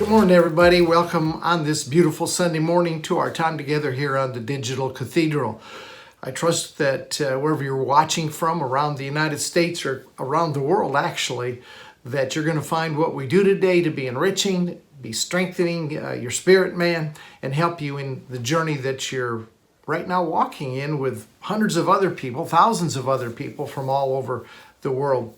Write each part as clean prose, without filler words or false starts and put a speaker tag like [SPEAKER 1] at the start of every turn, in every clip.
[SPEAKER 1] Good morning, everybody. Welcome on this beautiful Sunday morning to our time together here on the Digital Cathedral. I trust that wherever you're watching from around the United States or around the world, actually, that you're going to find what we do today to be enriching, be strengthening your spirit, man, and help you in the journey that you're right now walking in with hundreds of other people, thousands of other people from all over the world.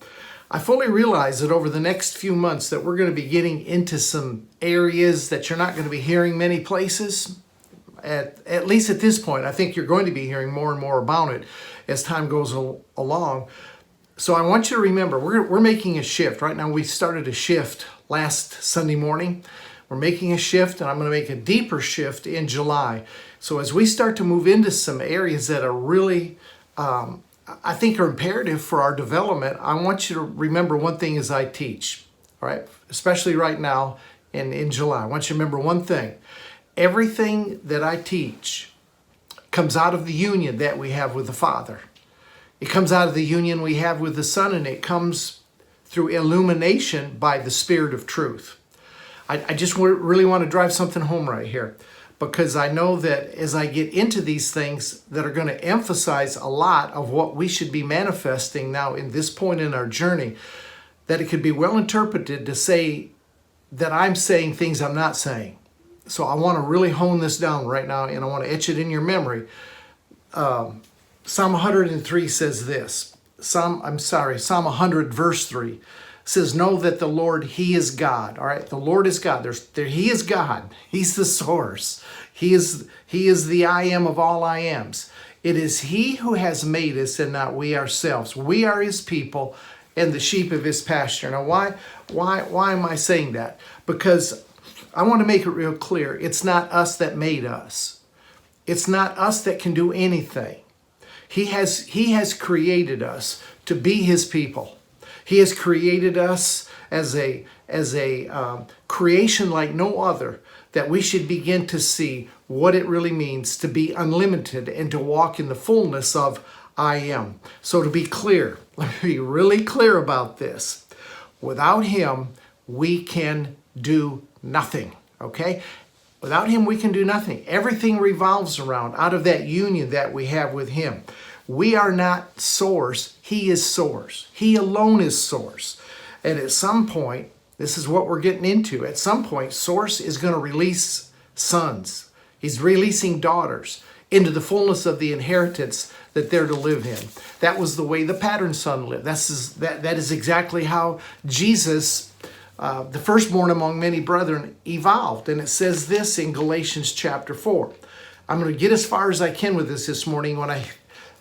[SPEAKER 1] I fully realize that over the next few months that we're going to be getting into some areas that you're not going to be hearing many places. At least at this point, I think you're going to be hearing more and more about it as time goes along. So I want you to remember, we're making a shift. Right now, we started a shift last Sunday morning. We're making a shift, and I'm going to make a deeper shift in July. So as we start to move into some areas that are really I think are imperative for our development, I want you to remember one thing as I teach, all right? Especially right now in July. I want you to remember one thing. Everything that I teach comes out of the union that we have with the Father. It comes out of the union we have with the Son, and it comes through illumination by the Spirit of truth. I just really want to drive something home right here, because I know that as I get into these things that are going to emphasize a lot of what we should be manifesting now in this point in our journey, that it could be well interpreted to say that I'm saying things I'm not saying. So I want to really hone this down right now, and I want to etch it in your memory. Psalm 103 says this. Psalm 100 verse 3 says, know that the Lord, He is God. All right, the Lord is God. He is God. He's the source. He is the I am of all I ams. It is He who has made us and not we ourselves. We are His people and the sheep of His pasture. Now, why am I saying that? Because I want to make it real clear. It's not us that made us. It's not us that can do anything. He has created us to be His people. He has created us as a creation like no other, that we should begin to see what it really means to be unlimited and to walk in the fullness of I am. So to be clear, let me be really clear about this. Without Him, we can do nothing, okay? Without Him, we can do nothing. Everything revolves around out of that union that we have with Him. We are not source. He is source. He alone is source. And at some point, this is what we're getting into. At some point, source is going to release sons. He's releasing daughters into the fullness of the inheritance that they're to live in. That was the way the pattern son lived. That is exactly how Jesus, the firstborn among many brethren, evolved. And it says this in Galatians chapter 4. I'm going to get as far as I can with this morning. When I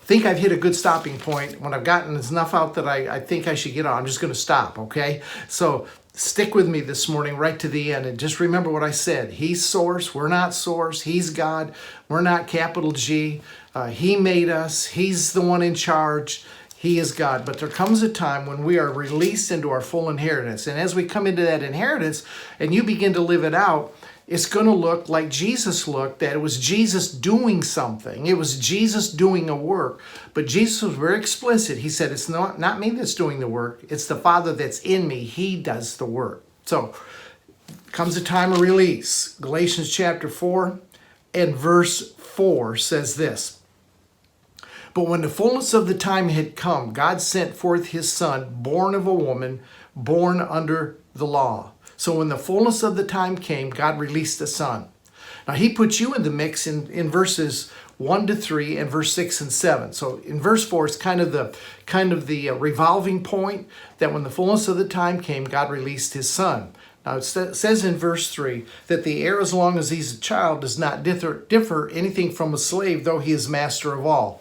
[SPEAKER 1] think I've hit a good stopping point, when I've gotten enough out that I think I should get on, I'm just going to stop, okay? So stick with me this morning right to the end, and just remember what I said. He's source. We're not source. He's God. We're not capital G. He made us. He's the one in charge. He is God. But there comes a time when we are released into our full inheritance. And as we come into that inheritance and you begin to live it out, it's going to look like Jesus looked, that it was Jesus doing something. It was Jesus doing a work. But Jesus was very explicit. He said, it's not me that's doing the work. It's the Father that's in me. He does the work. So comes a time of release. Galatians chapter 4 and verse 4 says this. But when the fullness of the time had come, God sent forth His Son, born of a woman, born under the law. So when the fullness of the time came, God released the Son. Now He put you in the mix in verses 1 to 3 and verse 6 and 7. So in verse 4, it's kind of the revolving point that when the fullness of the time came, God released His Son. Now it says in verse 3 that the heir, as long as he's a child, does not differ anything from a slave, though he is master of all.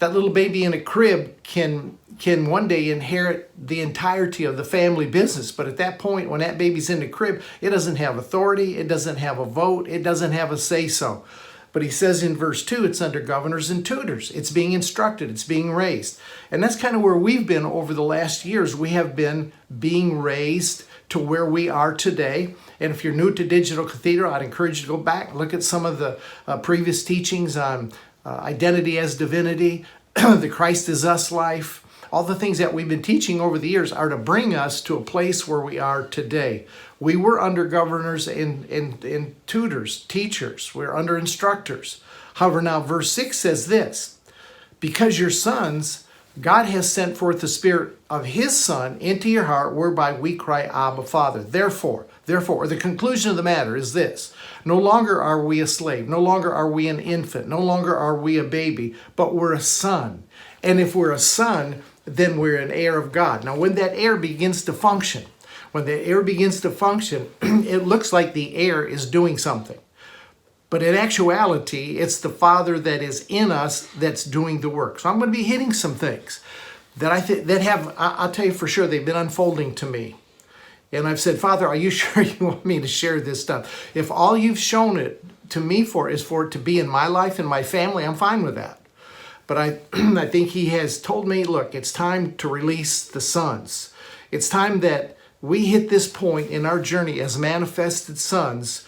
[SPEAKER 1] That little baby in a crib can one day inherit the entirety of the family business. But at that point, when that baby's in the crib, it doesn't have authority. It doesn't have a vote. It doesn't have a say-so. But he says in verse 2, it's under governors and tutors. It's being instructed. It's being raised. And that's kind of where we've been over the last years. We have been being raised to where we are today. And if you're new to Digital Cathedral, I'd encourage you to go back and look at some of the previous teachings on identity as divinity, the Christ is us life, all the things that we've been teaching over the years are to bring us to a place where we are today. We were under governors and tutors, teachers. We're under instructors. However, now verse 6 says this, because you're sons, God has sent forth the Spirit of His Son into your heart, whereby we cry, Abba, Father. Therefore, the conclusion of the matter is this. No longer are we a slave. No longer are we an infant. No longer are we a baby, but we're a son. And if we're a son, then we're an heir of God. Now, when that heir begins to function, it looks like the heir is doing something. But in actuality, it's the Father that is in us that's doing the work. So I'm going to be hitting some things that I'll tell you for sure, they've been unfolding to me. And I've said, Father, are you sure you want me to share this stuff? If all you've shown it to me for is for it to be in my life and my family, I'm fine with that. But I think He has told me, look, it's time to release the sons. It's time that we hit this point in our journey as manifested sons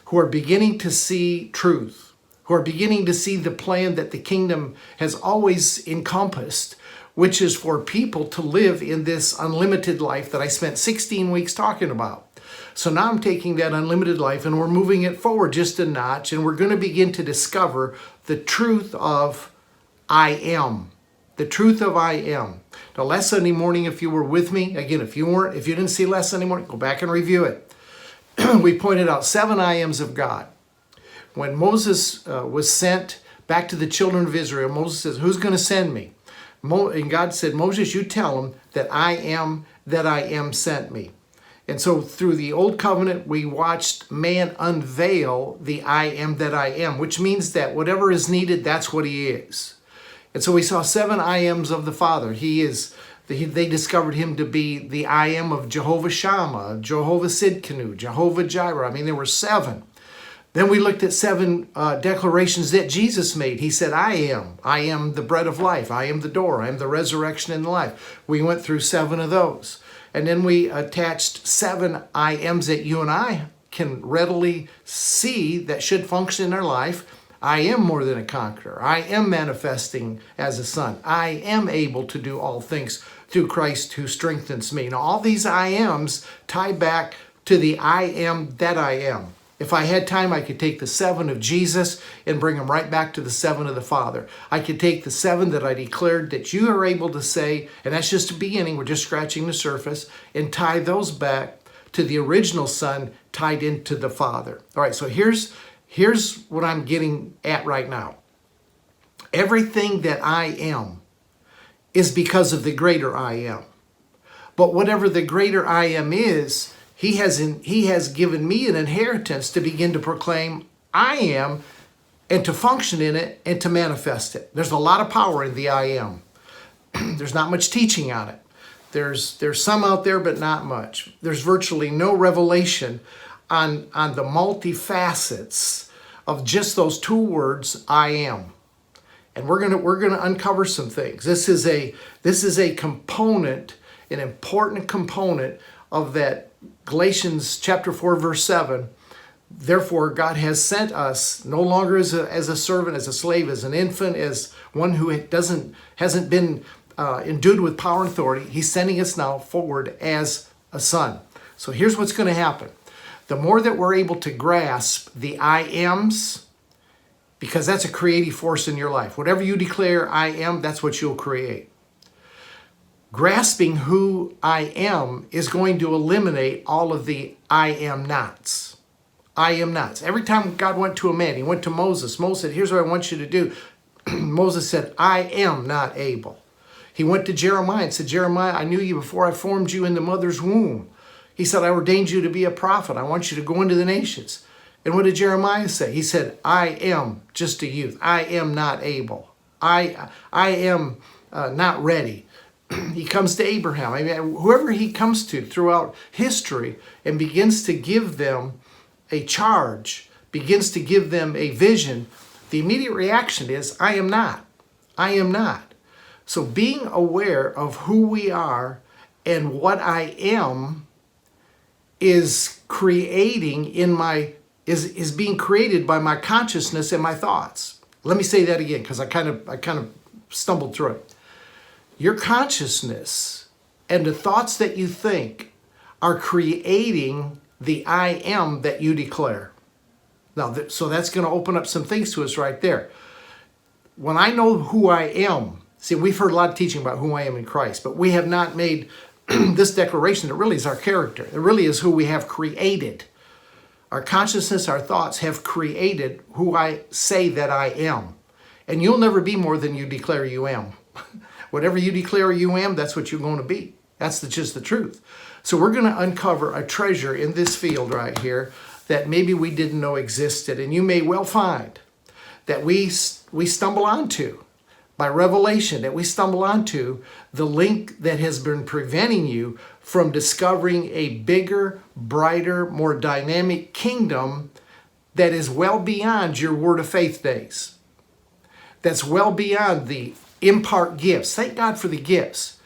[SPEAKER 1] who are beginning to see truth, who are beginning to see the plan that the kingdom has always encompassed, which is for people to live in this unlimited life that I spent 16 weeks talking about. So now I'm taking that unlimited life and we're moving it forward just a notch, and we're going to begin to discover the truth of I am. The truth of I am. Now, last Sunday morning, if you were with me, again, if you didn't see last Sunday morning, go back and review it. We pointed out 7 I ams of God. When Moses was sent back to the children of Israel, Moses says, who's going to send me? And God said, Moses, you tell them that I am sent me. And so through the old covenant, we watched man unveil the I am that I am, which means that whatever is needed, that's what He is. And so we saw 7 I ams of the Father. They discovered Him to be the I am of Jehovah Shammah, Jehovah Sidkenu, Jehovah Jireh. I mean, there were 7. Then we looked at 7 declarations that Jesus made. He said, I am the bread of life. I am the door. I am the resurrection and the life. We went through 7 of those. And then we attached 7 I ams that you and I can readily see that should function in our life. I am more than a conqueror. I am manifesting as a son. I am able to do all things through Christ who strengthens me. Now, all these I ams tie back to the I am that I am. If I had time, I could take the 7 of Jesus and bring them right back to the 7 of the Father. I could take the 7 that I declared that you are able to say, and that's just the beginning, we're just scratching the surface, and tie those back to the original Son tied into the Father. All right, so here's what I'm getting at right now. Everything that I am is because of the greater I am. But whatever the greater I am is, He has given me an inheritance to begin to proclaim I am, and to function in it and to manifest it. There's a lot of power in the I am. There's not much teaching on it. There's some out there, but not much. There's virtually no revelation on the multifacets of just those 2 words, I am. And we're gonna uncover some things. This is a component, an important component of that Galatians chapter 4, verse 7. Therefore, God has sent us no longer as a servant, as a slave, as an infant, as one who hasn't been endued with power and authority. He's sending us now forward as a son. So here's what's going to happen. The more that we're able to grasp the I ams, because that's a creative force in your life. Whatever you declare I am, that's what you'll create. Grasping who I am is going to eliminate all of the I am nots. I am nots. Every time God went to a man, He went to Moses. Moses said, here's what I want you to do. Moses said, I am not able. He went to Jeremiah and said, Jeremiah, I knew you before I formed you in the mother's womb. He said, I ordained you to be a prophet. I want you to go into the nations. And what did Jeremiah say? He said, I am just a youth. I am not able. I am not ready. He comes to Abraham. I mean, whoever he comes to throughout history and begins to give them a charge, begins to give them a vision, the immediate reaction is, I am not. I am not. So being aware of who we are and what I am is creating is being created by my consciousness and my thoughts. Let me say that again, because I kind of stumbled through it. Your consciousness and the thoughts that you think are creating the I am that you declare. Now, so that's going to open up some things to us right there. When I know who I am, see, we've heard a lot of teaching about who I am in Christ, but we have not made this declaration that really is our character. It really is who we have created. Our consciousness, our thoughts have created who I say that I am. And you'll never be more than you declare you am. Whatever you declare you am, that's what you're going to be. That's just the truth. So we're going to uncover a treasure in this field right here that maybe we didn't know existed. And you may well find that we stumble onto by revelation, that we stumble onto the link that has been preventing you from discovering a bigger, brighter, more dynamic kingdom that is well beyond your word of faith days. That's well beyond the impart gifts. Thank God for the gifts.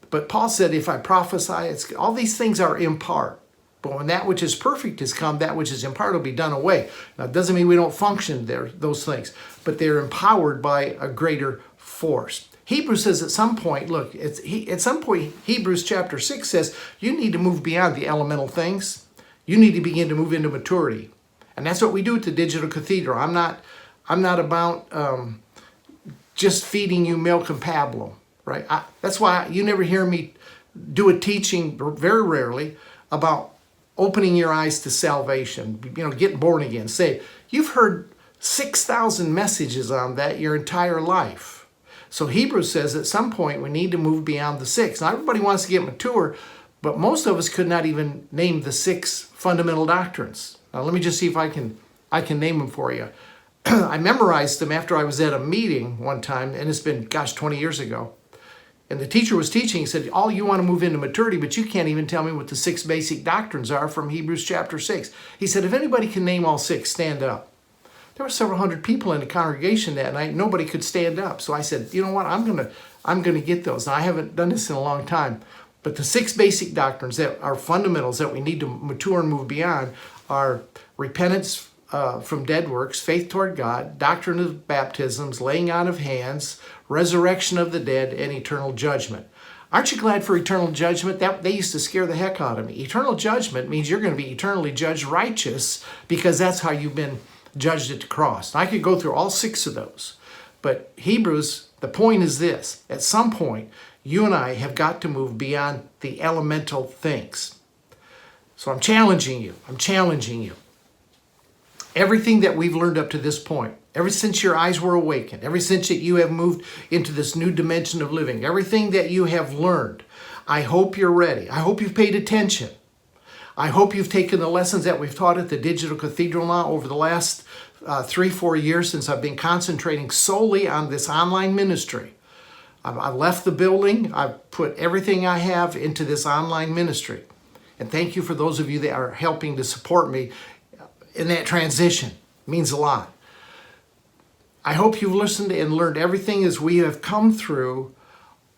[SPEAKER 1] But Paul said, if I prophesy, all these things are in part. But when that which is perfect has come, that which is in part will be done away. Now, it doesn't mean we don't function there, those things, but they're empowered by a greater force. Hebrews says at some point, look, at some point, Hebrews chapter 6 says, you need to move beyond the elemental things. You need to begin to move into maturity. And that's what we do at the Digital Cathedral. I'm not about just feeding you milk and pablum, right? That's why you never hear me do a teaching, very rarely, about opening your eyes to salvation, getting born again. Say, you've heard 6,000 messages on that your entire life. So Hebrews says at some point we need to move beyond the 6. Now everybody wants to get mature, but most of us could not even name the 6 fundamental doctrines. Now let me just see if I can name them for you. I memorized them after I was at a meeting one time, and it's been, 20 years ago. And the teacher was teaching, he said, all you want to move into maturity, but you can't even tell me what the 6 basic doctrines are from Hebrews chapter 6. He said, if anybody can name all 6, stand up. There were several hundred people in the congregation that night. Nobody could stand up. So I said, you know what, I'm gonna get those. Now, I haven't done this in a long time, but the 6 basic doctrines that are fundamentals that we need to mature and move beyond are repentance from dead works, faith toward God, doctrine of baptisms, laying on of hands, resurrection of the dead, and eternal judgment. Aren't you glad for eternal judgment? They used to scare the heck out of me. Eternal judgment means you're going to be eternally judged righteous because that's how you've been judged at the cross. I could go through all 6 of those. But Hebrews, the point is this. At some point, you and I have got to move beyond the elemental things. So I'm challenging you. Everything that we've learned up to this point, ever since your eyes were awakened, ever since that you have moved into this new dimension of living, everything that you have learned, I hope you're ready. I hope you've paid attention. I hope you've taken the lessons that we've taught at the Digital Cathedral now over the last 3-4 years since I've been concentrating solely on this online ministry. I've left the building. I've put everything I have into this online ministry. And thank you for those of you that are helping to support me in that transition. It means a lot. I hope you've listened and learned everything as we have come through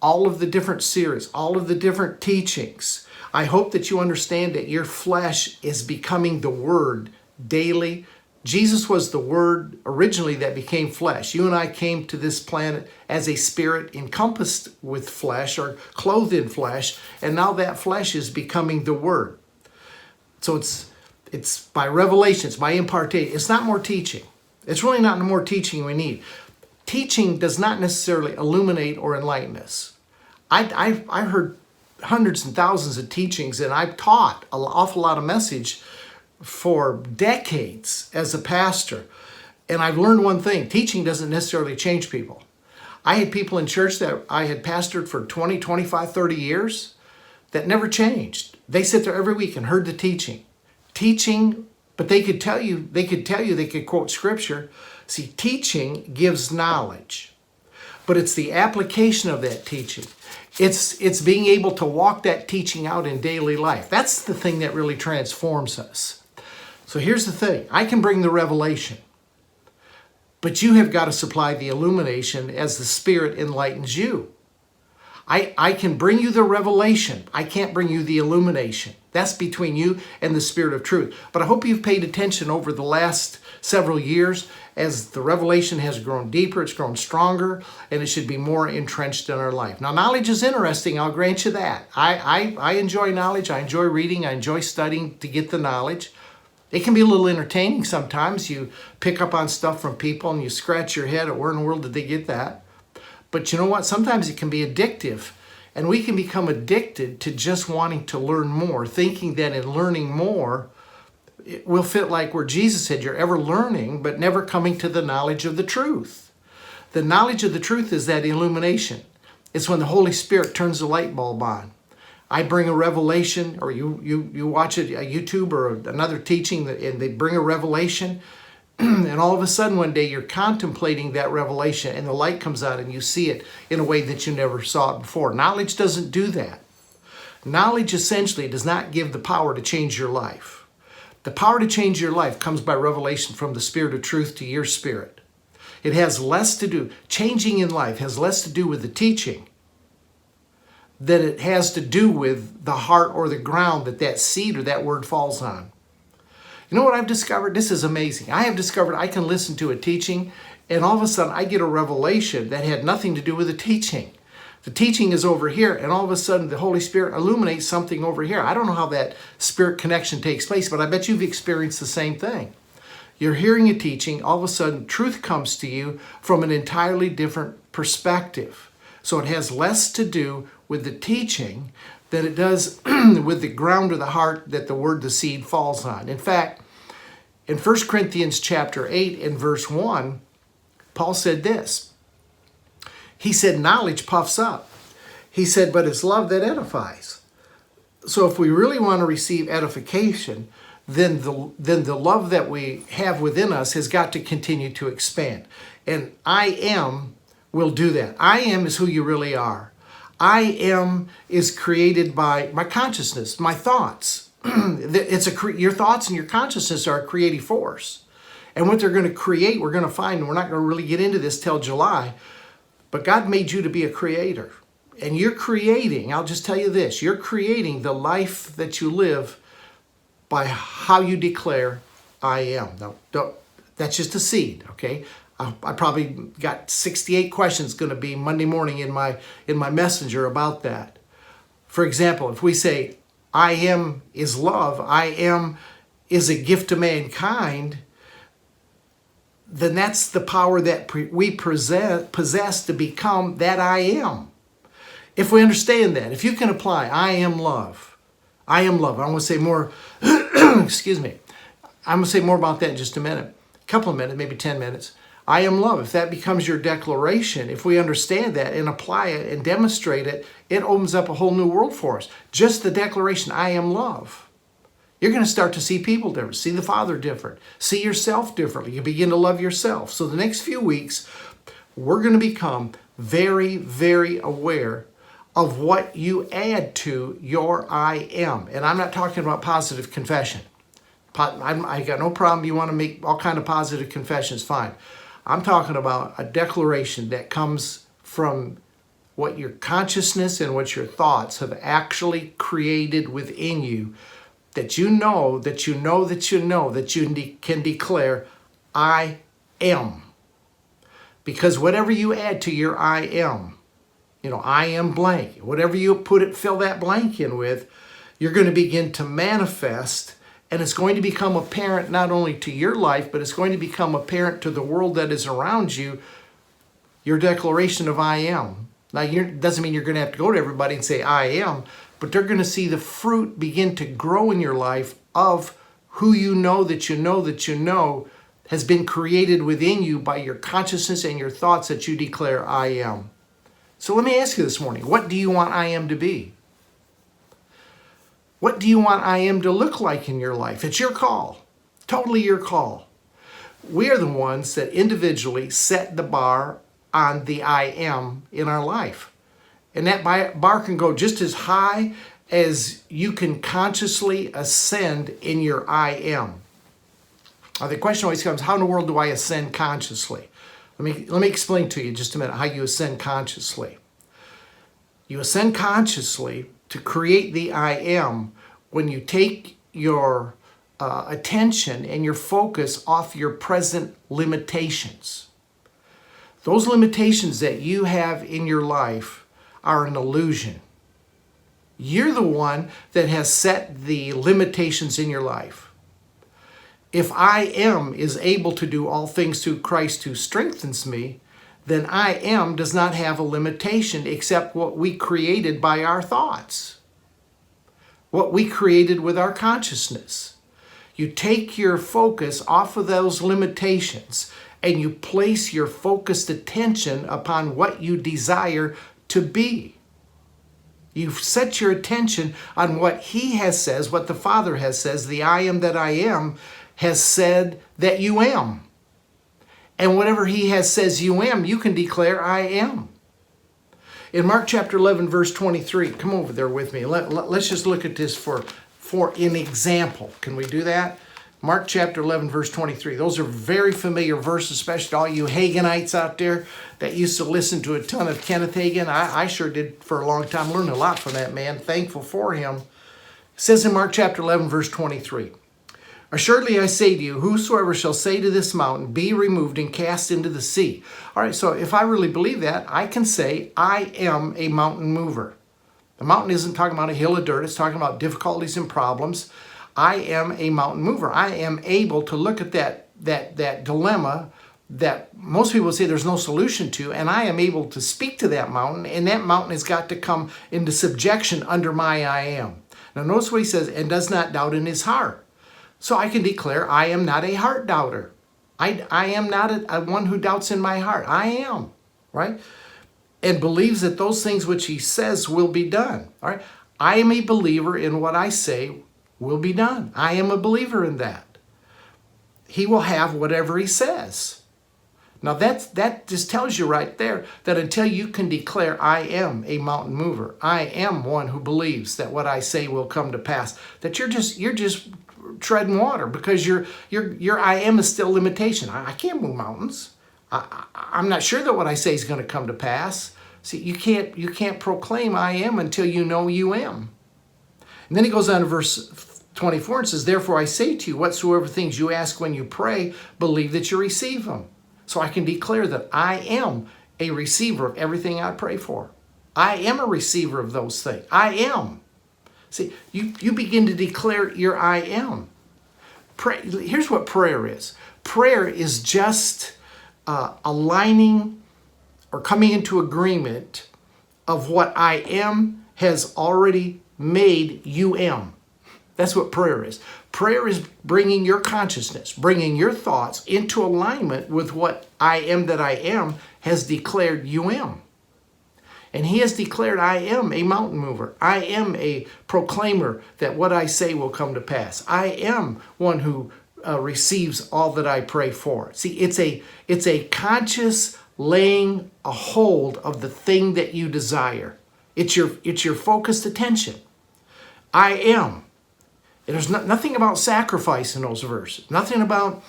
[SPEAKER 1] all of the different series, all of the different teachings. I hope that you understand that your flesh is becoming the Word daily. Jesus was the Word originally that became flesh. You and I came to this planet as a spirit encompassed with flesh or clothed in flesh, and now that flesh is becoming the Word. So it's by revelation, it's by impartation. It's not more teaching. It's really not more teaching we need. Teaching does not necessarily illuminate or enlighten us. I heard hundreds and thousands of teachings, and I've taught an awful lot of message for decades as a pastor. And I've learned one thing: teaching doesn't necessarily change people. I had people in church that I had pastored for 20, 25, 30 years that never changed. They sit there every week and heard the teaching, but they could quote scripture. See, teaching gives knowledge, but it's the application of that teaching. It's being able to walk that teaching out in daily life. That's the thing that really transforms us. So here's the thing. I can bring the revelation, but you have got to supply the illumination as the Spirit enlightens you. I can bring you the revelation. I can't bring you the illumination. That's between you and the Spirit of truth. But I hope you've paid attention over the last several years as the revelation has grown deeper, it's grown stronger, and it should be more entrenched in our life. Now, knowledge is interesting, I'll grant you that. I enjoy knowledge, I enjoy reading, I enjoy studying to get the knowledge. It can be a little entertaining sometimes. You pick up on stuff from people and you scratch your head at where in the world did they get that? But you know what? Sometimes it can be addictive. And we can become addicted to just wanting to learn more, thinking that in learning more, it will fit like where Jesus said, you're ever learning, but never coming to the knowledge of the truth. The knowledge of the truth is that illumination. It's when the Holy Spirit turns the light bulb on. I bring a revelation, or you watch a YouTube or another teaching, and they bring a revelation, and all of a sudden one day you're contemplating that revelation and the light comes out and you see it in a way that you never saw it before. Knowledge doesn't do that. Knowledge essentially does not give the power to change your life. The power to change your life comes by revelation from the Spirit of truth to your spirit. It has less to do, changing in life has less to do with the teaching than it has to do with the heart or the ground that seed or that word falls on. You know what I've discovered? This is amazing. I have discovered I can listen to a teaching and all of a sudden I get a revelation that had nothing to do with the teaching. The teaching is over here and all of a sudden the Holy Spirit illuminates something over here. I don't know how that spirit connection takes place, but I bet you've experienced the same thing. You're hearing a teaching, all of a sudden truth comes to you from an entirely different perspective. So it has less to do with the teaching than it does with the ground of the heart that the word, the seed, falls on. In fact, in 1 Corinthians chapter 8 and verse 1, Paul said this. He said, knowledge puffs up. He said, but it's love that edifies. So if we really want to receive edification, then the love that we have within us has got to continue to expand. And I am will do that. I am is who you really are. I am is created by my consciousness, my thoughts. Your thoughts and your consciousness are a creative force. And what they're going to create, we're going to find, and we're not going to really get into this till July, but God made you to be a creator. And you're creating, I'll just tell you this, you're creating the life that you live by how you declare, I am. Now, that's just a seed, okay? I probably got 68 questions going to be Monday morning in my messenger about that. For example, if we say, I am is love, I am is a gift to mankind, then that's the power that we possess to become that I am. If we understand that, if you can apply, I am love. I am love. I want to say more, excuse me. I'm going to say more about that in just a minute. A couple of minutes, maybe 10 minutes. I am love. If that becomes your declaration, if we understand that and apply it and demonstrate it, it opens up a whole new world for us. Just the declaration, I am love. You're going to start to see people different, see the Father different, see yourself differently. You begin to love yourself. So the next few weeks, we're going to become very, very aware of what you add to your I am. And I'm not talking about positive confession. I got no problem. You want to make all kind of positive confessions, fine. I'm talking about a declaration that comes from what your consciousness and what your thoughts have actually created within you, that you know, that you know, that you know, that you can declare, I am. Because whatever you add to your I am, I am blank, whatever you fill that blank in with, you're going to begin to manifest. And it's going to become apparent not only to your life, but it's going to become apparent to the world that is around you, your declaration of I am. Now, doesn't mean you're going to have to go to everybody and say, I am, but they're going to see the fruit begin to grow in your life of who you know that you know that you know has been created within you by your consciousness and your thoughts that you declare I am. So let me ask you this morning, what do you want I am to be? What do you want I am to look like in your life? It's your call. Totally your call. We are the ones that individually set the bar on the I am in our life. And that bar can go just as high as you can consciously ascend in your I am. Now the question always comes, how in the world do I ascend consciously? Let me explain to you in just a minute how you ascend consciously. You ascend consciously to create the I am when you take your attention and your focus off your present limitations. Those limitations that you have in your life are an illusion. You're the one that has set the limitations in your life. If I am is able to do all things through Christ who strengthens me, then I am does not have a limitation except what we created by our thoughts, what we created with our consciousness. You take your focus off of those limitations and you place your focused attention upon what you desire to be. You've set your attention on what He has says, what the Father has says, the I am that I am has said that you am. And whatever He has says you am, you can declare I am. In Mark chapter 11, verse 23, come over there with me. Let's just look at this for an example. Can we do that? Mark chapter 11, verse 23. Those are very familiar verses, especially to all you Haginites out there that used to listen to a ton of Kenneth Hagin. I sure did for a long time. Learned a lot from that man. Thankful for him. It says in Mark chapter 11, verse 23. Assuredly I say to you, whosoever shall say to this mountain, be removed and cast into the sea. All right, so if I really believe that, I can say I am a mountain mover. The mountain isn't talking about a hill of dirt. It's talking about difficulties and problems. I am a mountain mover. I am able to look at that dilemma that most people say there's no solution to, and I am able to speak to that mountain, and that mountain has got to come into subjection under my I am. Now notice what he says, and does not doubt in his heart. So I can declare I am not a heart doubter. I am not a one who doubts in my heart. I am, right? And believes that those things which he says will be done. All right. I am a believer in what I say will be done. I am a believer in that. He will have whatever he says. Now that just tells you right there that until you can declare I am a mountain mover, I am one who believes that what I say will come to pass, that you're just treading water, because your I am is still limitation. I can't move mountains. I'm not sure that what I say is going to come to pass. See, you can't proclaim I am until you know you am. And then he goes on to verse 24 and says, therefore I say to you, whatsoever things you ask when you pray, believe that you receive them. So I can declare that I am a receiver of everything I pray for. I am a receiver of those things. I am. See, you begin to declare your I am. Here's what prayer is. Prayer is just aligning or coming into agreement of what I am has already made you am. That's what prayer is. Prayer is bringing your consciousness, bringing your thoughts into alignment with what I am that I am has declared you am. And he has declared I am a mountain mover. I am a proclaimer that what I say will come to pass. I am one who receives all that I pray for. See, it's a conscious laying a hold of the thing that you desire. It's your focused attention. I am. There's nothing about sacrifice in those verses. Nothing about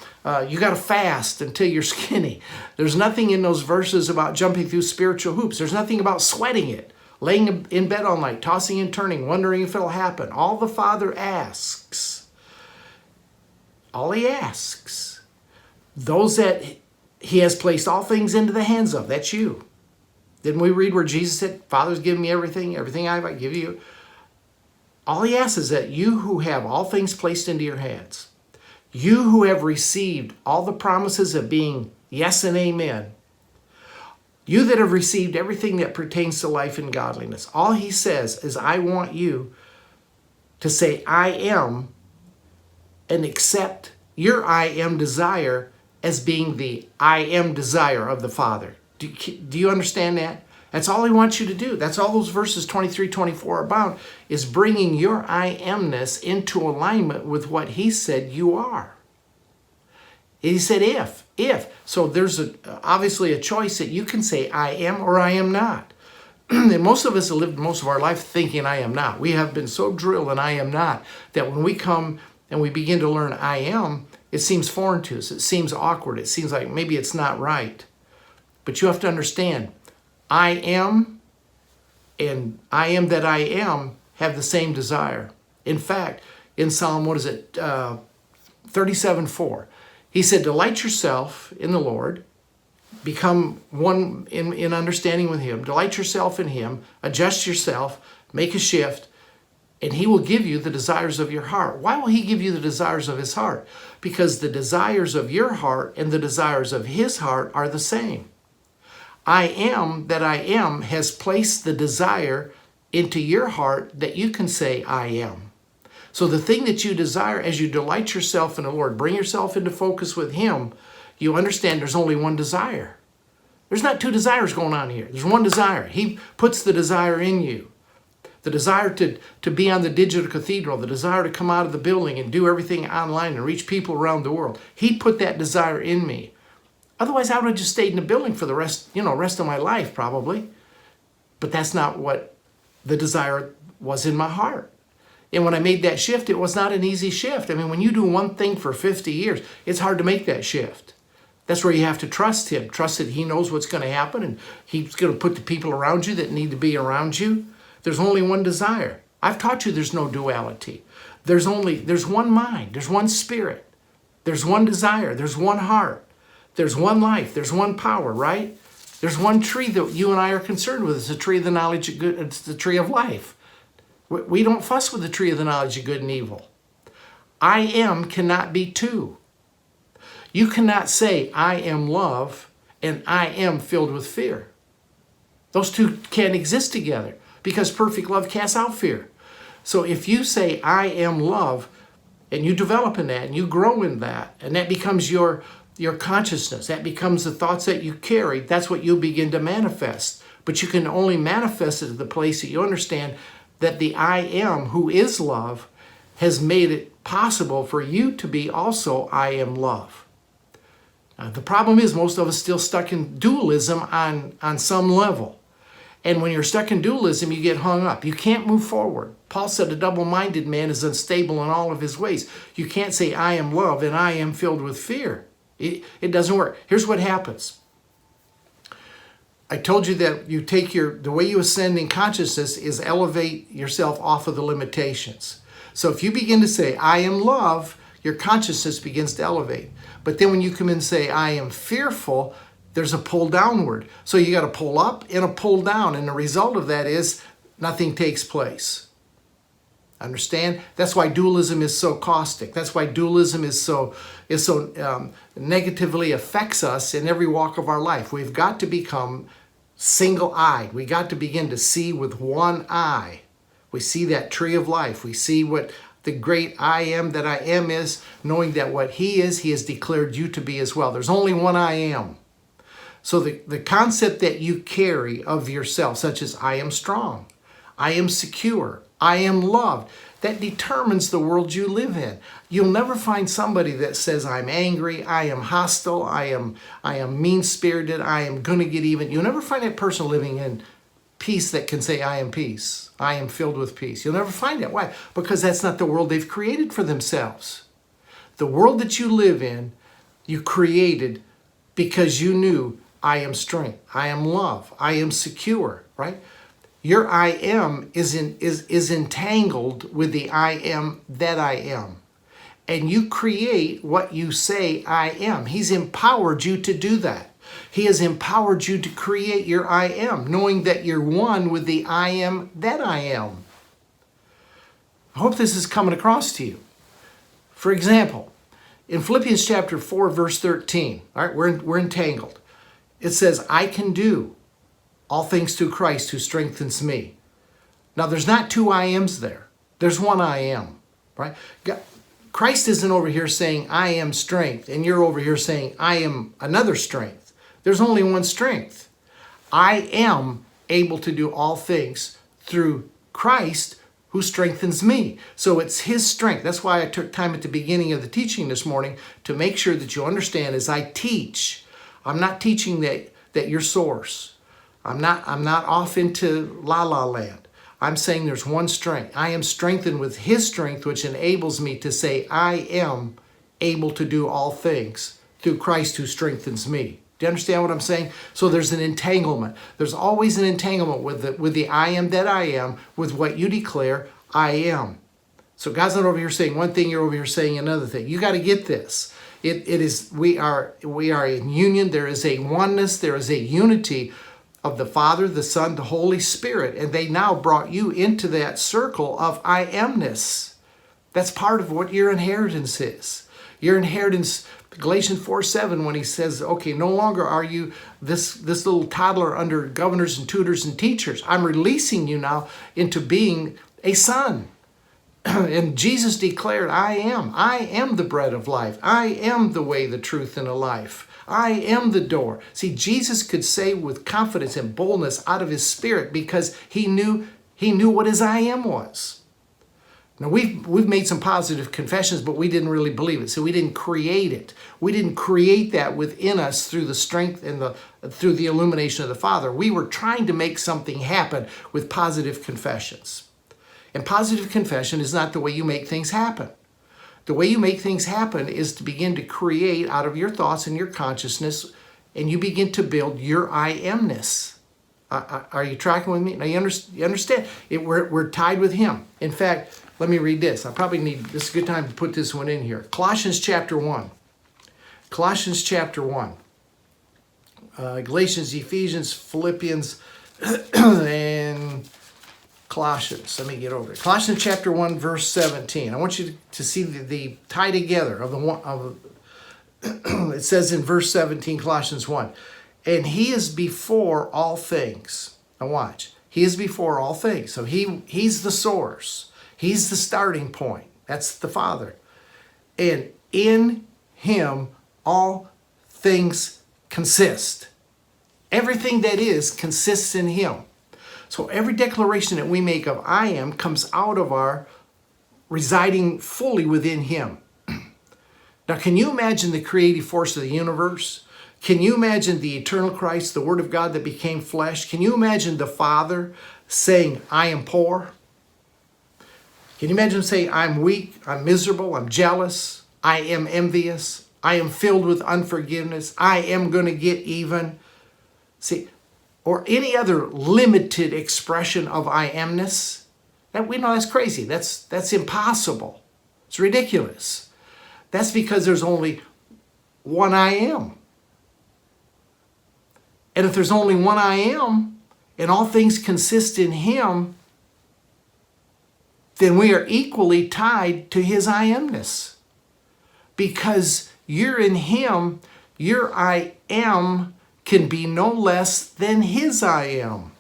[SPEAKER 1] you got to fast until you're skinny. There's nothing in those verses about jumping through spiritual hoops. There's nothing about sweating it, laying in bed all night, tossing and turning, wondering if it'll happen. All the Father asks, all he asks, those that he has placed all things into the hands of, that's you. Didn't we read where Jesus said, Father's given me everything I give you. All he asks is that you who have all things placed into your hands, you who have received all the promises of being yes and amen, you that have received everything that pertains to life and godliness, all he says is, I want you to say, I am, and accept your I am desire as being the I am desire of the Father. Do you understand that? That's all he wants you to do. That's all those verses 23, 24 are about, is bringing your I amness into alignment with what he said you are. He said if. So there's obviously a choice that you can say I am or I am not. And most of us have lived most of our life thinking I am not. We have been so drilled in I am not that when we come and we begin to learn I am, it seems foreign to us. It seems awkward. It seems like maybe it's not right. But you have to understand, I am and I am that I am have the same desire. In fact, in Psalm, 37:4, he said, delight yourself in the Lord, become one in understanding with him, delight yourself in him, adjust yourself, make a shift, and he will give you the desires of your heart. Why will he give you the desires of his heart? Because the desires of your heart and the desires of his heart are the same. I am that I am has placed the desire into your heart that you can say, I am. So the thing that you desire, as you delight yourself in the Lord, bring yourself into focus with him, you understand there's only one desire. There's not two desires going on here. There's one desire. He puts the desire in you. The desire to be on the digital cathedral, the desire to come out of the building and do everything online and reach people around the world. He put that desire in me. Otherwise, I would have just stayed in the building for the rest of my life, probably. But that's not what the desire was in my heart. And when I made that shift, it was not an easy shift. I mean, when you do one thing for 50 years, it's hard to make that shift. That's where you have to trust him. Trust that he knows what's going to happen, and he's going to put the people around you that need to be around you. There's only one desire. I've taught you there's no duality. There's one mind. There's one spirit. There's one desire. There's one heart. There's one life. There's one power, right? There's one tree that you and I are concerned with. It's the tree of the knowledge of good. It's the tree of life. We don't fuss with the tree of the knowledge of good and evil. I am cannot be two. You cannot say I am love and I am filled with fear. Those two can't exist together because perfect love casts out fear. So if you say I am love and you develop in that and you grow in that and that becomes your consciousness, that becomes the thoughts that you carry, that's what you'll begin to manifest. But you can only manifest it at the place that you understand that the I am, who is love, has made it possible for you to be also I am love. The problem is most of us still stuck in dualism on some level. And when you're stuck in dualism, you get hung up. You can't move forward. Paul said a double-minded man is unstable in all of his ways. You can't say I am love and I am filled with fear. It doesn't work. Here's what happens. I told you that you take the way you ascend in consciousness is elevate yourself off of the limitations. So if you begin to say, I am love, your consciousness begins to elevate. But then when you come in and say, I am fearful, there's a pull downward. So you got a pull up and a pull down. And the result of that is nothing takes place. Understand? That's why dualism is so caustic. That's why dualism is so negatively affects us in every walk of our life. We've got to become single-eyed. We got to begin to see with one eye. We see that tree of life. We see what the great I am that I am is, knowing that what he is, he has declared you to be as well. There's only one I am. So the concept that you carry of yourself, such as I am strong, I am secure, I am loved, that determines the world you live in. You'll never find somebody that says I'm angry, I am hostile, I am mean-spirited, I am going to get even. You'll never find that person living in peace that can say I am peace. I am filled with peace. You'll never find that. Why? Because that's not the world they've created for themselves. The world that you live in, you created because you knew I am strength, I am love, I am secure, right? Your I am is entangled with the I am that I am. And you create what you say I am. He's empowered you to do that. He has empowered you to create your I am, knowing that you're one with the I am that I am. I hope this is coming across to you. For example, in Philippians chapter 4, verse 13, all right, we're entangled. It says, I can do all things through Christ who strengthens me. Now, there's not two I ams there. There's one I am, right? Christ isn't over here saying, I am strength, and you're over here saying, I am another strength. There's only one strength. I am able to do all things through Christ who strengthens me. So it's his strength. That's why I took time at the beginning of the teaching this morning to make sure that you understand as I teach, I'm not teaching that you're source. I'm not off into la-la land. I'm saying there's one strength. I am strengthened with his strength, which enables me to say I am able to do all things through Christ who strengthens me. Do you understand what I'm saying? So there's an entanglement. There's always an entanglement with the I am that I am, with what you declare I am. So God's not over here saying one thing, you're over here saying another thing. You got to get this. It is we are in union. There is a oneness, there is a unity of the Father, the Son, the Holy Spirit, and they now brought you into that circle of I amness. That's part of what your inheritance is. Your inheritance, Galatians 4:7, when he says, okay, no longer are you this little toddler under governors and tutors and teachers. I'm releasing you now into being a son. And Jesus declared, I am the bread of life. I am the way, the truth, and the life. I am the door. See, Jesus could say with confidence and boldness out of his spirit because he knew what his I am was. Now, we've made some positive confessions, but we didn't really believe it. So we didn't create it. We didn't create that within us through the strength and through the illumination of the Father. We were trying to make something happen with positive confessions. And positive confession is not the way you make things happen. The way you make things happen is to begin to create out of your thoughts and your consciousness, and you begin to build your I amness. Are you tracking with me? Now you understand. We're tied with him. In fact, let me read this. This is a good time to put this one in here. Colossians chapter 1. Colossians chapter 1. Galatians, Ephesians, Philippians, and Colossians. Let me get over it. Colossians chapter 1, verse 17. I want you to see the tie together of the one. It says in verse 17, Colossians 1, and he is before all things. Now watch. He is before all things. So he's the source. He's the starting point. That's the Father. And in him all things consist. Everything that is consists in him. So every declaration that we make of I am comes out of our residing fully within him. Now, can you imagine the creative force of the universe? Can you imagine the eternal Christ, the Word of God that became flesh? Can you imagine the Father saying, I am poor? Can you imagine him saying, I'm weak, I'm miserable, I'm jealous, I am envious, I am filled with unforgiveness, I am going to get even? See, or any other limited expression of I amness. We know that's crazy. That's impossible. It's ridiculous. That's because there's only one I am. And if there's only one I am, and all things consist in him, then we are equally tied to his I amness. Because you're in him, your I am can be no less than his I am.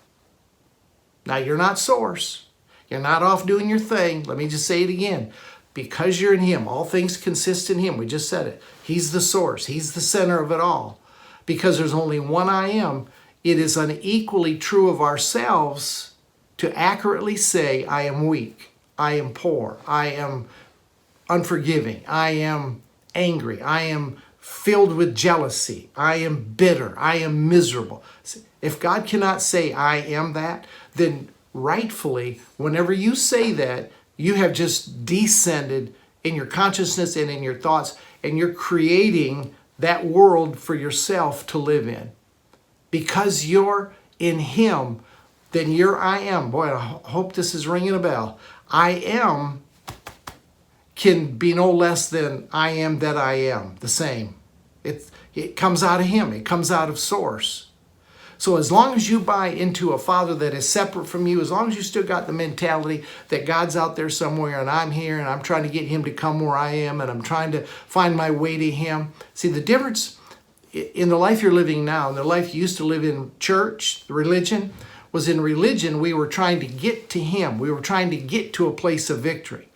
[SPEAKER 1] Now, you're not source. You're not off doing your thing. Let me just say it again. Because you're in him, all things consist in him. We just said it. He's the source. He's the center of it all. Because there's only one I am, it is unequally true of ourselves to accurately say, I am weak, I am poor, I am unforgiving, I am angry, I am filled with jealousy, I am bitter, I am miserable. If God cannot say I am that, then rightfully, whenever you say that, you have just descended in your consciousness and in your thoughts, and you're creating that world for yourself to live in. Because you're in him, then your I am, boy, I hope this is ringing a bell. I am can be no less than I am that I am, the same. It comes out of him. It comes out of source. So as long as you buy into a Father that is separate from you, as long as you still got the mentality that God's out there somewhere and I'm here and I'm trying to get him to come where I am and I'm trying to find my way to him. See, the difference in the life you're living now and the life you used to live in church, religion, was in religion we were trying to get to him. We were trying to get to a place of victory.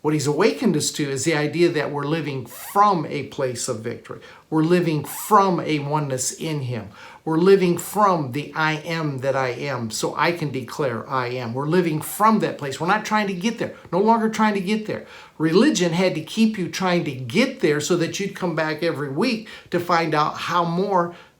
[SPEAKER 1] What he's awakened us to is the idea that we're living from a place of victory. We're living from a oneness in him. We're living from the I am that I am, so I can declare I am. We're living from that place. We're not trying to get there. No longer trying to get there. Religion had to keep you trying to get there so that you'd come back every week to find out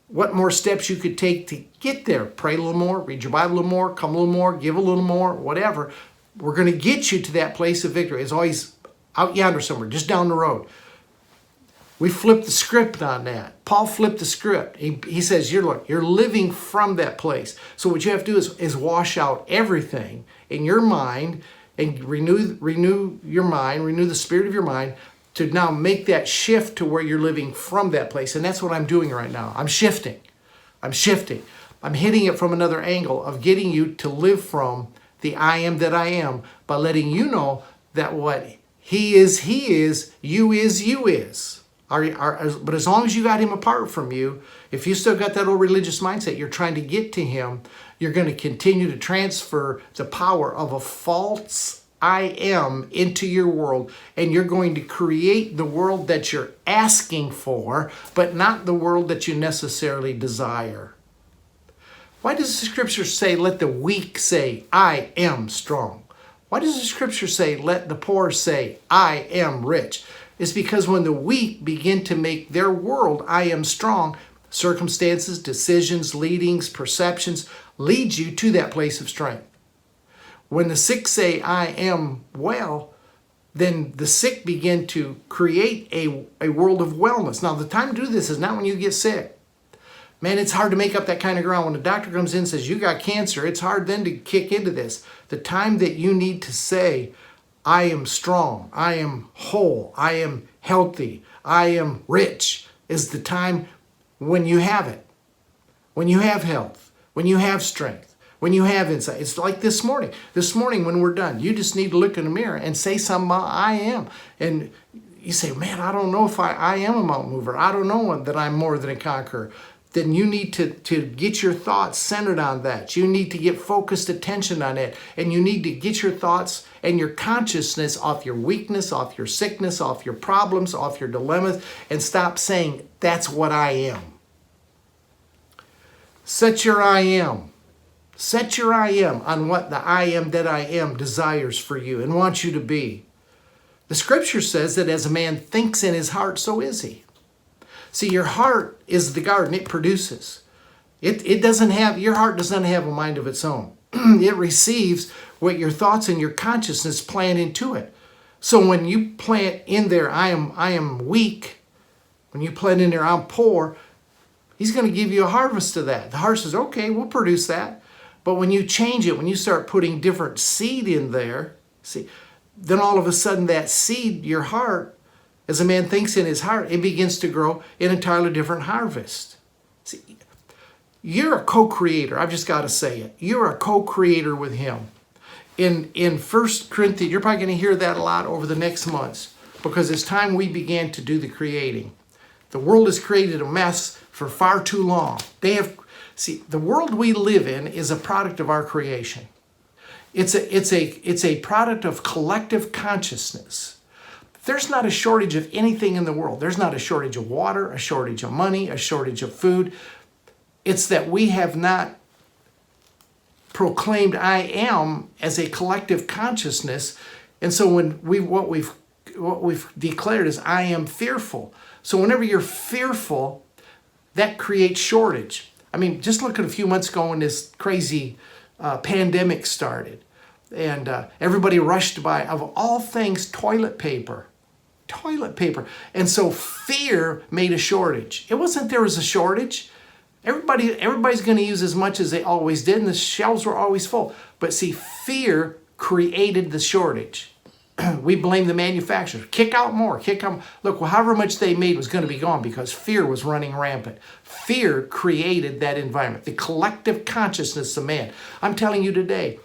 [SPEAKER 1] what more steps you could take to get there. Pray a little more, read your Bible a little more, come a little more, give a little more, whatever. We're going to get you to that place of victory. It's always out yonder somewhere, just down the road. We flipped the script on that. Paul flipped the script. He says, you're living from that place. So what you have to do is wash out everything in your mind and renew your mind, renew the spirit of your mind to now make that shift to where you're living from that place. And that's what I'm doing right now. I'm shifting. I'm hitting it from another angle of getting you to live from the I am that I am by letting you know that what he is, you is. But as long as you got him apart from you, if you still got that old religious mindset, you're trying to get to him, you're going to continue to transfer the power of a false I am into your world, and you're going to create the world that you're asking for, but not the world that you necessarily desire. Why does the scripture say, let the weak say, I am strong? Why does the scripture say, let the poor say, I am rich? It's because when the weak begin to make their world, I am strong, circumstances, decisions, leadings, perceptions lead you to that place of strength. When the sick say, I am well, then the sick begin to create a world of wellness. Now, the time to do this is not when you get sick. Man, it's hard to make up that kind of ground. When the doctor comes in and says, you got cancer, it's hard then to kick into this. The time that you need to say, I am strong, I am whole, I am healthy, I am rich, is the time when you have it. When you have health, when you have strength, when you have insight. It's like this morning. This morning when we're done, you just need to look in the mirror and say something about I am. And you say, man, I don't know if I am a mountain mover. I don't know that I'm more than a conqueror. Then you need to get your thoughts centered on that. You need to get focused attention on it. And you need to get your thoughts and your consciousness off your weakness, off your sickness, off your problems, off your dilemmas, and stop saying, that's what I am. Set your I am. Set your I am on what the I am that I am desires for you and wants you to be. The scripture says that as a man thinks in his heart, so is he. See, your heart is the garden. It produces. Your heart doesn't have a mind of its own. It receives what your thoughts and your consciousness plant into it. So when you plant in there, I am weak. When you plant in there, I'm poor. He's going to give you a harvest of that. The heart says, okay, we'll produce that. But when you change it, when you start putting different seed in there, see, then all of a sudden that seed, your heart, as a man thinks in his heart, it begins to grow an entirely different harvest. See, you're a co-creator. I've just got to say it. You're a co-creator with him. In 1 Corinthians, you're probably going to hear that a lot over the next months because it's time we began to do the creating. The world has created a mess for far too long. The world we live in is a product of our creation. It's a product of collective consciousness. There's not a shortage of anything in the world. There's not a shortage of water, a shortage of money, a shortage of food. It's that we have not proclaimed I am as a collective consciousness. And so what we've declared is I am fearful. So whenever you're fearful, that creates shortage. I mean, just look at a few months ago when this crazy pandemic started. And everybody rushed to buy, of all things, toilet paper. And so fear made a shortage. It wasn't there was a shortage. Everybody's going to use as much as they always did, and the shelves were always full. But see, fear created the shortage. We blame the manufacturers. Kick out more. Look, well, however much they made was going to be gone because fear was running rampant. Fear created that environment. The collective consciousness of man. I'm telling you today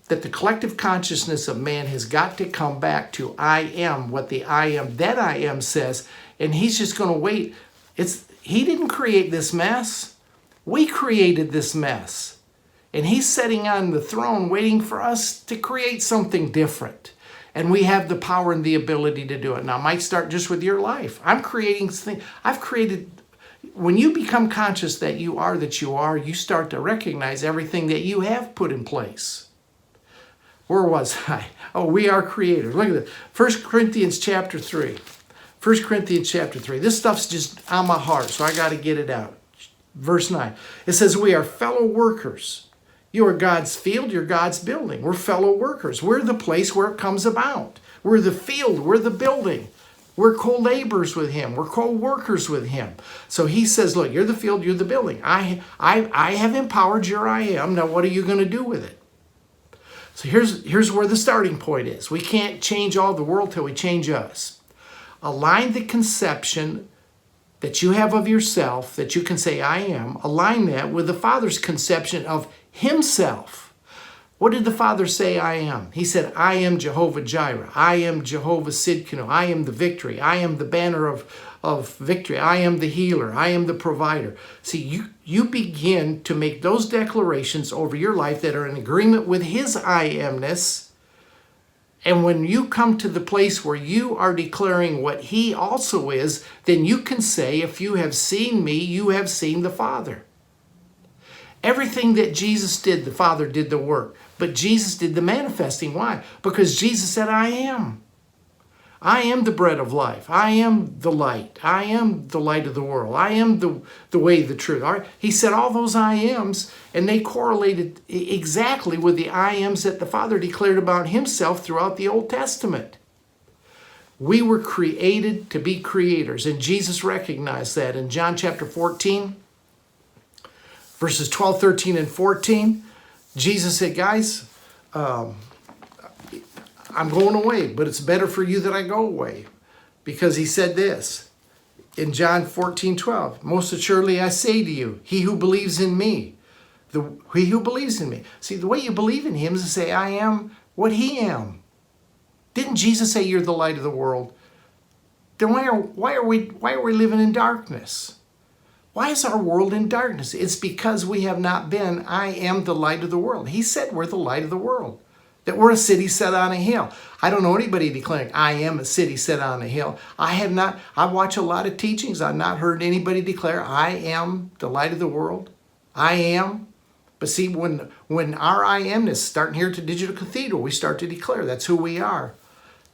[SPEAKER 1] that the collective consciousness of man has got to come back to I am, what the I am that I am says, and he's just going to wait. He didn't create this mess. We created this mess. And he's sitting on the throne waiting for us to create something different. And we have the power and the ability to do it. Now, it might start just with your life. When you become conscious that you are, you start to recognize everything that you have put in place. Where was I? Oh, we are creators. Look at this. 1 Corinthians chapter 3. 1 Corinthians chapter 3. This stuff's just on my heart, so I got to get it out. Verse 9. It says, we are fellow workers. You are God's field, you're God's building. We're fellow workers. We're the place where it comes about. We're the field, we're the building. We're co-laborers with him. We're co-workers with him. So he says, look, you're the field, you're the building. I have empowered your I am. Now what are you going to do with it? So here's where the starting point is. We can't change all the world till we change us. Align the conception that you have of yourself, that you can say I am, align that with the Father's conception of himself. What did the Father say I am? He said, I am Jehovah Jireh. I am Jehovah Sidkenu. I am the victory. I am the banner of victory. I am the healer. I am the provider. See, you begin to make those declarations over your life that are in agreement with his I amness. And when you come to the place where you are declaring what he also is, then you can say, if you have seen me, you have seen the Father. Everything that Jesus did, the Father did the work. But Jesus did the manifesting. Why? Because Jesus said, I am. I am the bread of life. I am the light. I am the light of the world. I am the way, the truth. All right? He said all those I ams, and they correlated exactly with the I ams that the Father declared about himself throughout the Old Testament. We were created to be creators, and Jesus recognized that in John chapter 14, verses 12, 13, and 14. Jesus said, guys, I'm going away, but it's better for you that I go away. Because he said this in John 14, 12. Most assuredly I say to you, he who believes in me, he who believes in me. See, the way you believe in him is to say, I am what he am. Didn't Jesus say you're the light of the world? Then why are we living in darkness? Why is our world in darkness? It's because we have not been, I am the light of the world. He said we're the light of the world. That we're a city set on a hill. I don't know anybody declaring, I am a city set on a hill. I watch a lot of teachings. I've not heard anybody declare, I am the light of the world. I am. But see, when our I amness, starting here at the Digital Cathedral, we start to declare that's who we are.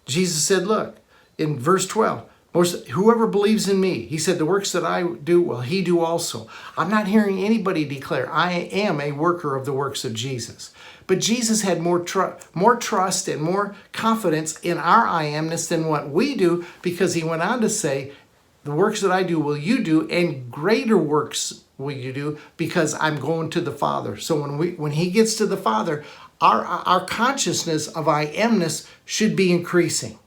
[SPEAKER 1] Jesus said, look, in verse 12, whoever believes in me, he said, the works that I do, will he do also. I'm not hearing anybody declare, I am a worker of the works of Jesus. But Jesus had more trust and more confidence in our I amness than what we do, because he went on to say, the works that I do will you do, and greater works will you do, because I'm going to the Father. So when he gets to the Father, our consciousness of I amness should be increasing.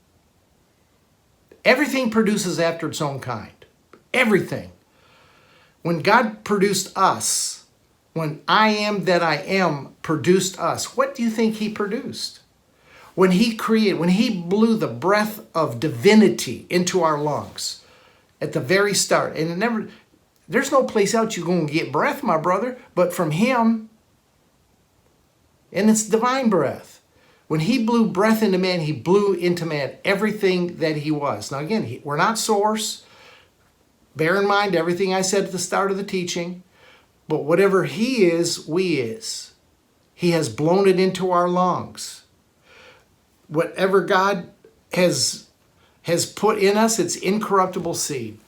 [SPEAKER 1] Everything produces after its own kind. Everything. When God produced us, when I am that I am produced us, what do you think he produced? When he blew the breath of divinity into our lungs at the very start, and there's no place else you're going to get breath, my brother, but from him, and it's divine breath. When he blew breath into man, he blew into man everything that he was. Now again, we're not source. Bear in mind everything I said at the start of the teaching. But whatever he is, we is. He has blown it into our lungs. Whatever God has put in us, it's incorruptible seed.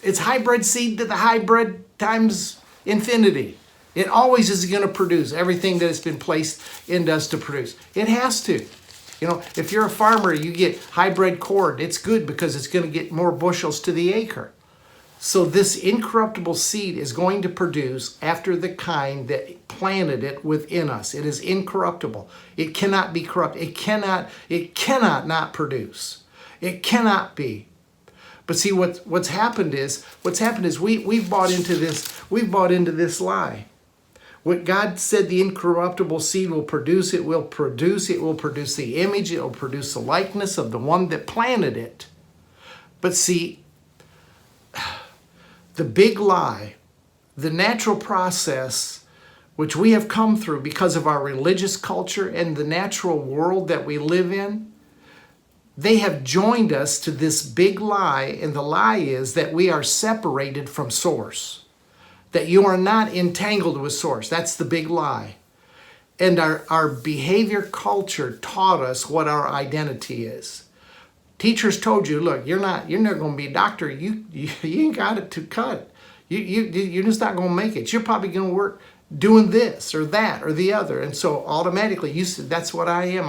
[SPEAKER 1] It's hybrid seed to the hybrid times infinity. It always is going to produce everything that has been placed into us to produce. It has to. You know, if you're a farmer, you get hybrid corn. It's good because it's going to get more bushels to the acre. So this incorruptible seed is going to produce after the kind that planted it within us. It is incorruptible. It cannot be corrupt. It cannot not produce. It cannot be. But see, what's happened is we've bought into this lie. What God said the incorruptible seed will produce, it will produce the image, it will produce the likeness of the one that planted it. But see, the big lie, the natural process which we have come through because of our religious culture and the natural world that we live in, they have joined us to this big lie, and the lie is that we are separated from source, that you are not entangled with source. That's the big lie. And our behavior culture taught us what our identity is. Teachers told you, look, you're not going to be a doctor. You ain't got it to cut. You're just not going to make it. You're probably going to work doing this or that or the other. And so automatically you said, that's what I am.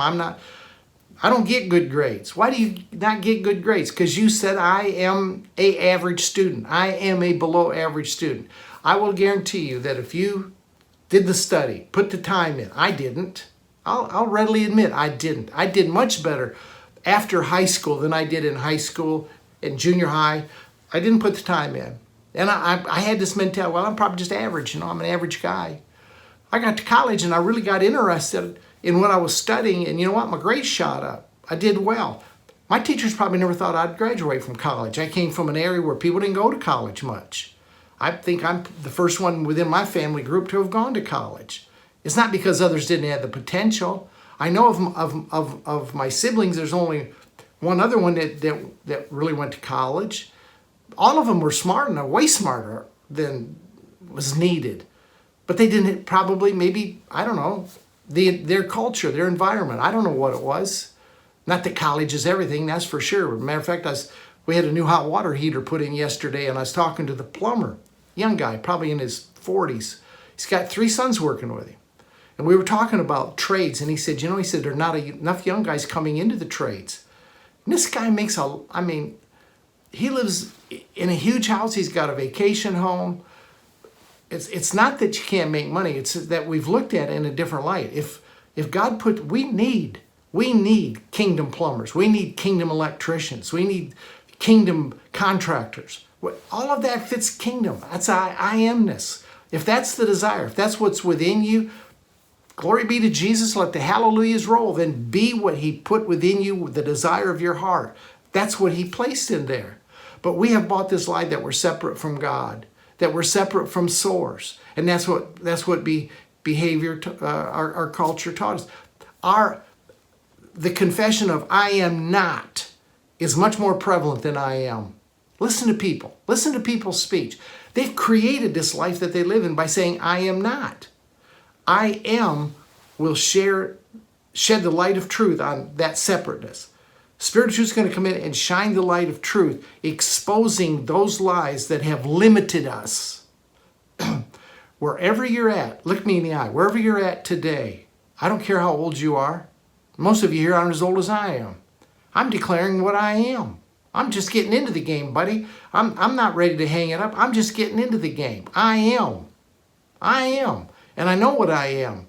[SPEAKER 1] I don't get good grades. Why do you not get good grades? Because you said I am an average student. I am a below average student. I will guarantee you that if you did the study, put the time in, I didn't. I'll readily admit I didn't. I did much better after high school than I did in high school and junior high. I didn't put the time in. And I had this mentality, well, I'm probably just average. I'm an average guy. I got to college and I really got interested in what I was studying, and you know what? My grades shot up. I did well. My teachers probably never thought I'd graduate from college. I came from an area where people didn't go to college much. I think I'm the first one within my family group to have gone to college. It's not because others didn't have the potential. I know of my siblings, there's only one other one that really went to college. All of them were smart enough, way smarter than was needed. But they didn't probably, maybe, I don't know, their culture, their environment. I don't know what it was. Not that college is everything, that's for sure. Matter of fact, we had a new hot water heater put in yesterday, and I was talking to the plumber, young guy, probably in his 40s. He's got 3 sons working with him. And we were talking about trades, and he said, there are not enough young guys coming into the trades. And this guy he lives in a huge house. He's got a vacation home. It's not that you can't make money. It's that we've looked at it in a different light. If God we need kingdom plumbers. We need kingdom electricians. We need kingdom contractors. All of that fits kingdom. That's I amness. If that's the desire, if that's what's within you, glory be to Jesus. Let the hallelujahs roll. Then be what he put within you, the desire of your heart. That's what he placed in there. But we have bought this lie that we're separate from God, that we're separate from source, and that's what behavior, our culture taught us. The confession of I am not is much more prevalent than I am. Listen to people. Listen to people's speech. They've created this life that they live in by saying I am not. I am will shed the light of truth on that separateness. Spirit of truth is going to come in and shine the light of truth, exposing those lies that have limited us. Wherever you're at, look me in the eye, wherever you're at today, I don't care how old you are. Most of you here aren't as old as I am. I'm declaring what I am. I'm just getting into the game, buddy. I'm not ready to hang it up. I'm just getting into the game. I am. And I know what I am.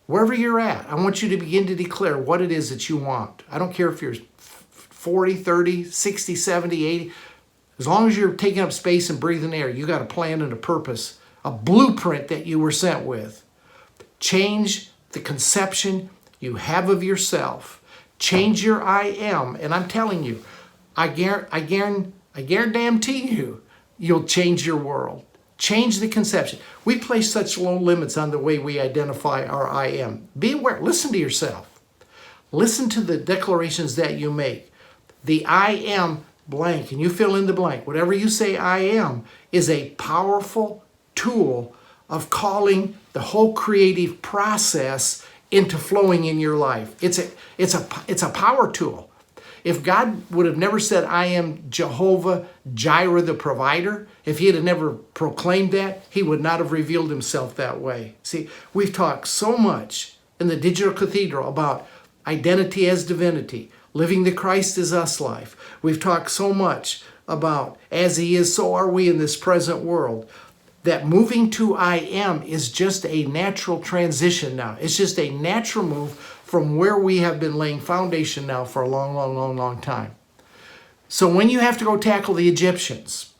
[SPEAKER 1] Wherever you're at, I want you to begin to declare what it is that you want. I don't care if you're 40, 30, 60, 70, 80. As long as you're taking up space and breathing air, you got a plan and a purpose, a blueprint that you were sent with. Change the conception you have of yourself. Change your I am. And I'm telling you, I guarantee you, you'll change your world. Change the conception. We place such low limits on the way we identify our I am. Be aware. Listen to yourself. Listen to the declarations that you make. The I am blank, and you fill in the blank. Whatever you say I am is a powerful tool of calling the whole creative process into flowing in your life. It's a power tool. If God would have never said, I am Jehovah Jireh, the provider, if he had never proclaimed that, he would not have revealed himself that way. See, we've talked so much in the Digital Cathedral about identity as divinity, living the Christ as us life. We've talked so much about as he is, so are we in this present world. That moving to I am is just a natural transition now. It's just a natural move from where we have been laying foundation now for a long time. So when you have to go tackle the Egyptians,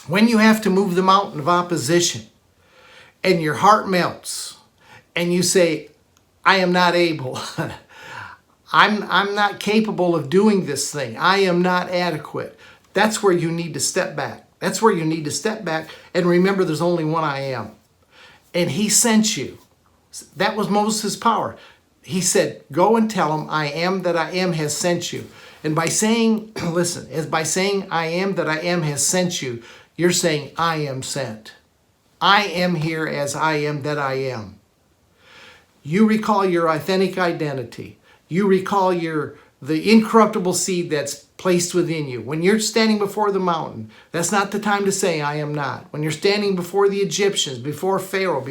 [SPEAKER 1] when you have to move the mountain of opposition, and your heart melts, and you say, I am not able, I'm not capable of doing this thing, I am not adequate, that's where you need to step back. That's where you need to step back and remember there's only one I am. And he sent you. That was Moses' power. He said, go and tell him I am that I am has sent you. And by saying, listen, by saying I am that I am has sent you, you're saying I am sent. I am here as I am that I am. You recall your authentic identity. You recall the incorruptible seed that's placed within you. When you're standing before the mountain, that's not the time to say, I am not. When you're standing before the Egyptians, before Pharaoh,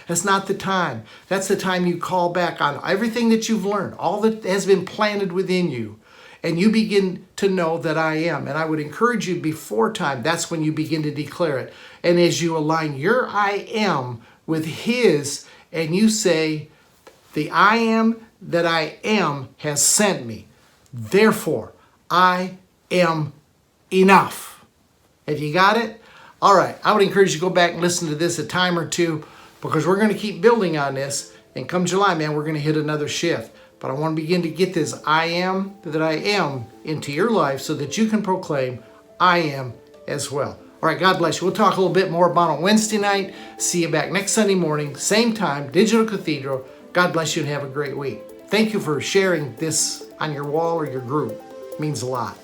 [SPEAKER 1] that's not the time. That's the time you call back on everything that you've learned, all that has been planted within you. And you begin to know that I am. And I would encourage you before time, that's when you begin to declare it. And as you align your I am with his, and you say, the I am that I am has sent me. Therefore, I am enough. Have you got it? All right. I would encourage you to go back and listen to this a time or two, because we're going to keep building on this. And come July, man, we're going to hit another shift. But I want to begin to get this I am that I am into your life so that you can proclaim I am as well. All right, God bless you. We'll talk a little bit more about it on Wednesday night. See you back next Sunday morning, same time, Digital Cathedral. God bless you and have a great week. Thank you for sharing this on your wall or your group. It means a lot.